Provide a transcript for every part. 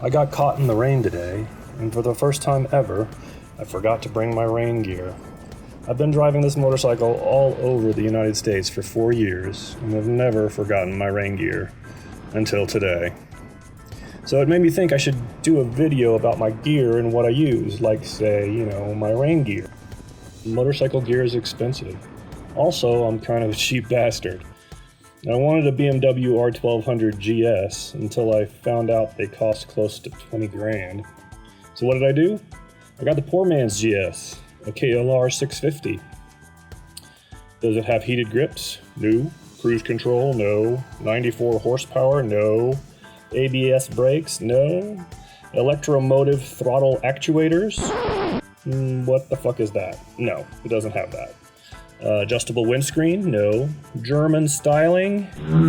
I got caught in the rain today, and for the first time ever, I forgot to bring my rain gear. I've been driving this motorcycle all over the United States for 4 years, and have never forgotten my rain gear until today. So it made me think I should do a video about my gear and what I use, like say, my rain gear. Motorcycle gear is expensive. Also, I'm kind of a cheap bastard. I wanted a BMW R1200 GS until I found out they cost close to 20 grand. So what did I do? I got the poor man's GS, a KLR 650. Does it have heated grips? No. Cruise control? No. 94 horsepower? No. ABS brakes? No. Electromotive throttle actuators? What the fuck is that? No, it doesn't have that. Adjustable windscreen? No. German styling?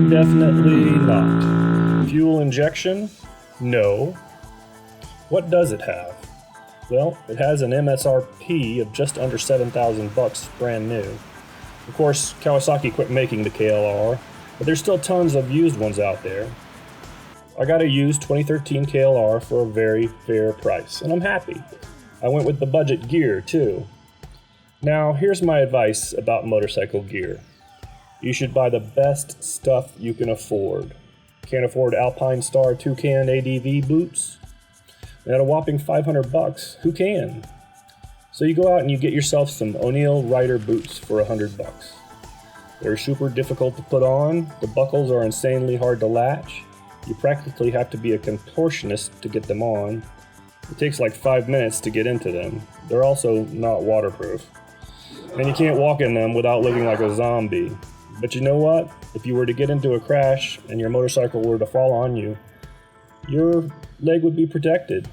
Definitely not. Fuel injection? No. What does it have? Well, it has an MSRP of just under $7,000 brand new. Of course, Kawasaki quit making the KLR, but there's still tons of used ones out there. I got a used 2013 KLR for a very fair price, and I'm happy. I went with the budget gear, too. Now, here's my advice about motorcycle gear. You should buy the best stuff you can afford. Can't afford Alpine Star Toucan ADV boots? At a whopping $500, who can? So you go out and you get yourself some O'Neill Rider boots for $100. They're super difficult to put on, the buckles are insanely hard to latch, you practically have to be a contortionist to get them on. It takes like 5 minutes to get into them. They're also not waterproof. And you can't walk in them without looking like a zombie. But you know what? If you were to get into a crash and your motorcycle were to fall on you, your leg would be protected.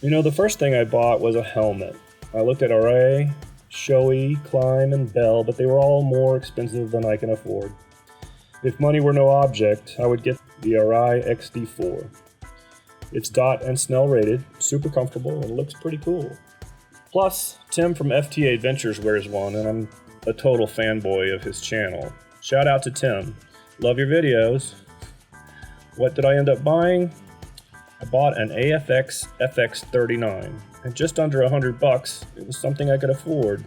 The first thing I bought was a helmet. I looked at Array, Shoei, Climb, and Bell, but they were all more expensive than I can afford. If money were no object, I would get the Arai XD4. It's DOT and Snell rated, super comfortable, and looks pretty cool. Plus, Tim from FTA Adventures wears one, and I'm a total fanboy of his channel. Shout out to Tim. Love your videos. What did I end up buying? I bought an AFX FX39. At just under $100, it was something I could afford.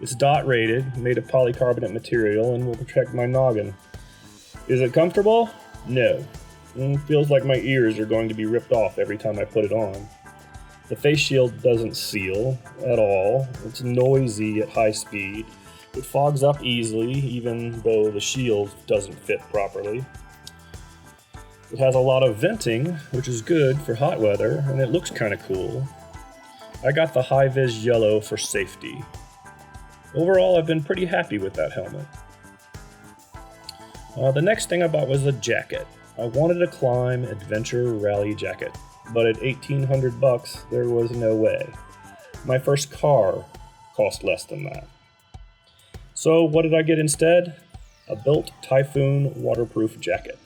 It's DOT rated, made of polycarbonate material, and will protect my noggin. Is it comfortable? No. It feels like my ears are going to be ripped off every time I put it on. The face shield doesn't seal at all. It's noisy at high speed. It fogs up easily, even though the shield doesn't fit properly. It has a lot of venting, which is good for hot weather, and it looks kind of cool. I got the high-vis yellow for safety. Overall, I've been pretty happy with that helmet. The next thing I bought was a jacket. I wanted a Climb Adventure Rally jacket, but at $1,800, there was no way. My first car cost less than that. So what did I get instead? A Built Typhoon waterproof jacket.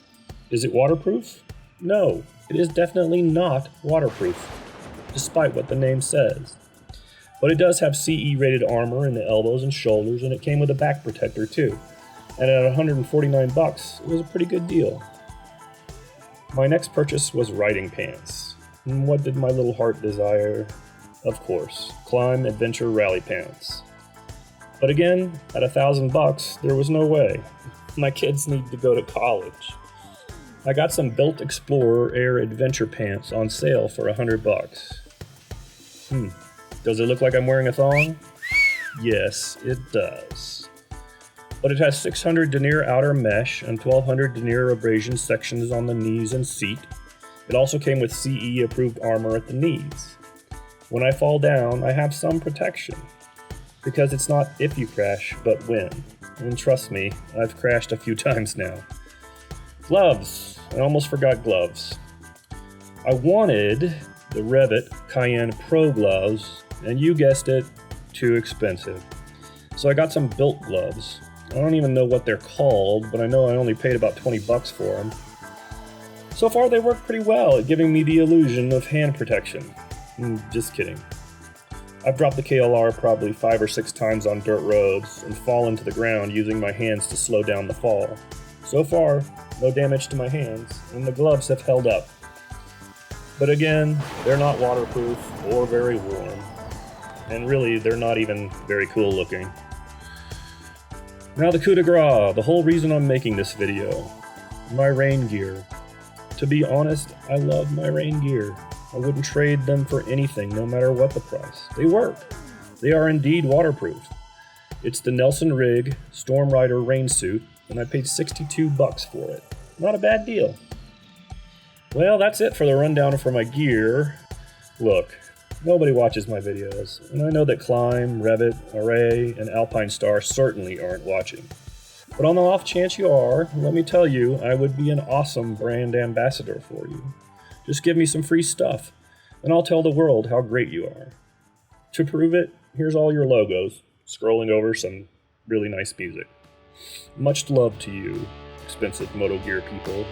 Is it waterproof? No, it is definitely not waterproof, despite what the name says. But it does have CE rated armor in the elbows and shoulders, and it came with a back protector too. And at $149, it was a pretty good deal. My next purchase was riding pants. And what did my little heart desire? Of course, Climb Adventure Rally pants. But again, at $1,000, there was no way. My kids need to go to college. I got some Built Explorer Air Adventure pants on sale for $100. Does it look like I'm wearing a thong? Yes, it does. But it has 600 denier outer mesh and 1200 denier abrasion sections on the knees and seat. It also came with CE approved armor at the knees. When I fall down, I have some protection. Because it's not if you crash, but when. And trust me, I've crashed a few times now. Gloves. I almost forgot gloves. I wanted the Rev'It Cayenne Pro gloves, and you guessed it, too expensive. So I got some Built gloves. I don't even know what they're called, but I know I only paid about $20 for them. So far they work pretty well at giving me the illusion of hand protection. Just kidding. I've dropped the KLR probably 5 or 6 times on dirt roads and fallen to the ground using my hands to slow down the fall. So far, no damage to my hands, and the gloves have held up. But again, they're not waterproof or very warm. And really, they're not even very cool looking. Now the coup de grace, the whole reason I'm making this video. My rain gear. To be honest, I love my rain gear. I wouldn't trade them for anything, no matter what the price. They work. They are indeed waterproof. It's the Nelson Rig Storm Rider rain suit, and I paid $62 for it. Not a bad deal. Well, that's it for the rundown for my gear. Look, nobody watches my videos, and I know that Climb, Rev'It, Array, and Alpine Star certainly aren't watching. But on the off chance you are, let me tell you, I would be an awesome brand ambassador for you. Just give me some free stuff, and I'll tell the world how great you are. To prove it, here's all your logos, scrolling over some really nice music. Much love to you, expensive moto gear people.